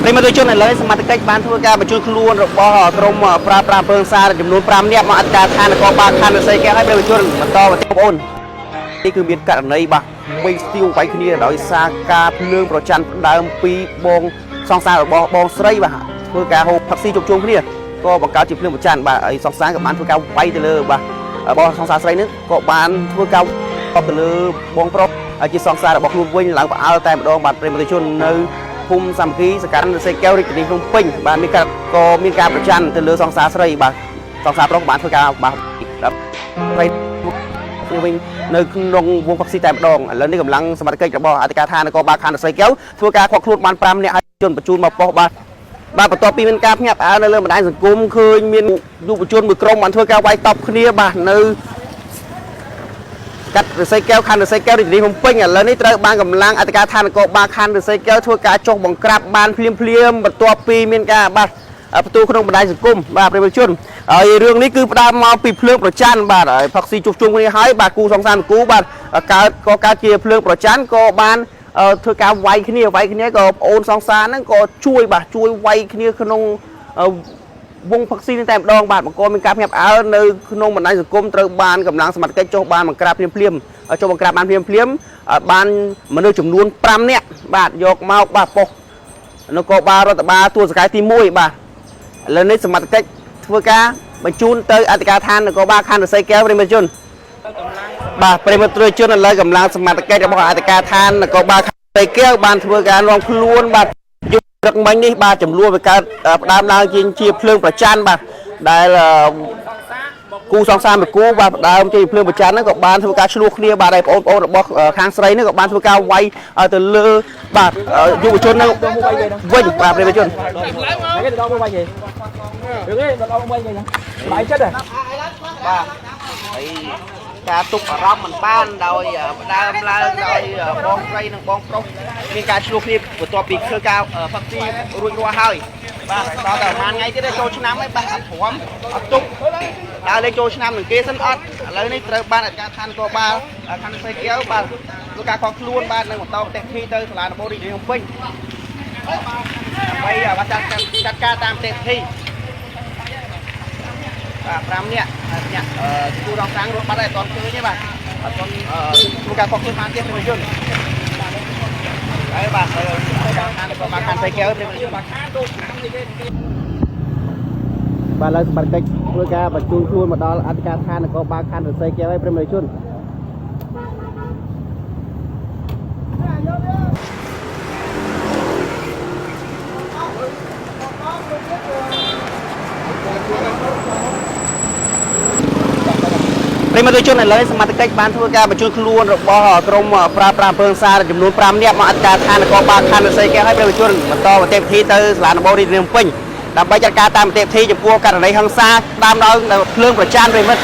ប្រិមត្តជនឥឡូវសមត្ថកិច្ចបានធ្វើការបញ្ជូនខ្លួនរបស់ក្រុមប្រាប្រាំពើងសារចំនួន5នាក់មកអធិការឋាននគរបាលខណ្ឌរសីកែវឲ្យប្រិមត្តជនបន្តបងប្អូននេះគឺមានករណីបាទវិញស្ទាវវាយគ្នាដោយសារការភ្លើងប្រច័ណ្ឌដើមពីបងសង្សាររបស់បងស្រីបាទធ្វើការហូបផឹកស៊ីជុំជុំគ្នាក៏បង្កើតជាភ្លើងប្រច័ណ្ឌបាទហើយសង្សារក៏បានធ្វើការវាយទៅលើបាទបងសង្សារស្រីនេះក៏បានធ្វើការទៅលើបងប្រុសជាសង្សាររបស់ខ្លួនវិញឡើងផ្អើលតែម្ដងបាទប្រិមត្តជននៅភូមិសាមគ្គីសកានរសីកែវរាជធានីភ្នំពេញបាទមានការប្រច័ណ្ឌទៅលើសង្សារស្រីបាទសង្សារប្រុសបានធ្វើការបាទហើយវិញនៅក្នុងវងផឹកស៊ីតែម្ដងឥឡូវនេះកម្លាំងសមត្ថកិច្ចរបស់អធិការឋាននគរបាលខណ្ឌរសីកែវធ្វើការឃាត់ខ្លួនបាន5នាក់ហើយជនបញ្ជូនមកប៉ុស្តិ៍បាទបន្ទាប់ពីមានការភ្ញាក់ផ្អើលនៅលើបណ្ដាញសង្គមឃើញមានយុវជនមួយក្រុមបានធ្វើការវាយតប់គ្នាបាទនៅកាត់រសីកែវខណ្ឌរសីកែវរាជធានីភ្នំពេញឥឡូវនេះត្រូវបានកម្លាំងអធិការឋាននគរបាលខណ្ឌរសីកែវធ្វើការចុះបង្ក្រាបបានភ្លាមបន្ទាប់ពីមានការបាទបន្ទូក្នុងបណ្ដាញសង្គមបាទប្រិយជនហើយរឿងនេះគឺផ្ដើមមកពីភ្លើងប្រច័ណ្ឌបាទហើយផឹកស៊ីជួបជុំគ្នាហើយបាទគូសង្សារគូបាទកើតជាភ្លើងប្រច័ណ្ឌក៏បានធ្វើការវាយគ្នាក៏ប្អូនសង្សារហ្នឹងក៏ជួយវាយគ្នាក្នុងវងផឹកស៊ីនេះតែម្ដងបាទបង្កមានការភ្ញាក់ផ្អើលនៅក្នុងបណ្ដាញសង្គមត្រូវបានកម្លាំងសមត្ថកិច្ចចុះបានបង្ក្រាបភ្លាមចុះបង្ក្រាបបានភ្លាមបានមនុស្សចំនួន5នាក់បាទយកមកបាទប៉ុស្តិ៍នគរបាលរដ្ឋបាលទួលសកាយទី1បាទឥឡូវនេះសមត្ថកិច្ចធ្វើការបញ្ជូនទៅអធិការឋាននគរបាលខណ្ឌរសីកែវប្រិមត្តជនបាទប្រិមត្តជនឥឡូវកម្លាំងសមត្ថកិច្ចរបស់អធិការឋាននគរបាលខណ្ឌរសីកែវបានធ្វើការនាំខ្លួនបាទព្រឹកមិញនេះបាទចំនួនវាកើតផ្ដើមឡើងជាភ្លើងប្រច័ណ្ឌបាទដែលគូសង្សារមួយគូបាទផ្ដើមជាភ្លើងប្រច័ណ្ឌហ្នឹងក៏បានធ្វើការឆ្លោះគ្នាបាទហើយបងប្អូនរបស់ខាងស្រីហ្នឹងក៏បានធ្វើការវាយទៅលើបាទយុវជនហ្នឹងវិញបាទប្រិយជនគេដល់មកវាយគេដល់មកវាយគេបាយចិត្តបាទហើយការទុកអារម្មណ៍មិនបានដោយផ្ដើមឡើងដោយបងស្រីនិងបងប្រុសមានការឆ្លោះគ្នាបន្ទាប់ពីធ្វើការផឹកស៊ីរួចរាល់ហើយបាទដល់តែប្រហែលថ្ងៃទៀតចូលឆ្នាំហើយបាទអត់ព្រមអត់ទុកដើរលេងចូលឆ្នាំនឹងគេសិនអត់ឥឡូវនេះត្រូវបានអធិការឋាននគរបាលខណ្ឌរសីកែវបាទធ្វើការខកខ្លួនបាទនៅបន្តប្រទេសធីទៅសាលាដំបូងរាជធានីភ្នំពេញដើម្បីបាទចាត់ការតាមប្រទេសធីបាទ5នាក់គូរងសាំងរត់បាត់ហើយអត់ទាន់ឃើញទេបាទអត់ទាន់ធ្វើការខកខ្លួនបានទៀតប្រជាជនហើយបាទទៅខាងនគរបាលខណ្ឌរសីកែវប្រជាជនបាទខាងទូឆ្នាំនេះគេបាទឡើយសមត្ថកិច្ចធ្វើការបញ្ជូនខ្លួនមកដល់អធិការឋាននគរបាលខណ្ឌរសីកែវឲ្យប្រជាជនប្រិមត្តជនឥឡូវសមត្ថកិច្ចបានធ្វើការបញ្ជូនខ្លួនរបស់ក្រុមប្រាប្រាំពើងសារចំនួន5នាក់មកអធិការឋាននគរបាលខណ្ឌរសីកែវឲ្យប្រិមត្តជនបន្តប្រតិបត្តិទៅសាលាដំបូងរាជធានីភ្នំពេញដើម្បីចាត់ការតាមនីតិវិធីចំពោះករណីហិង្សាតាមដោយភ្លើងប្រច័ណ្ឌប្រិមត្ត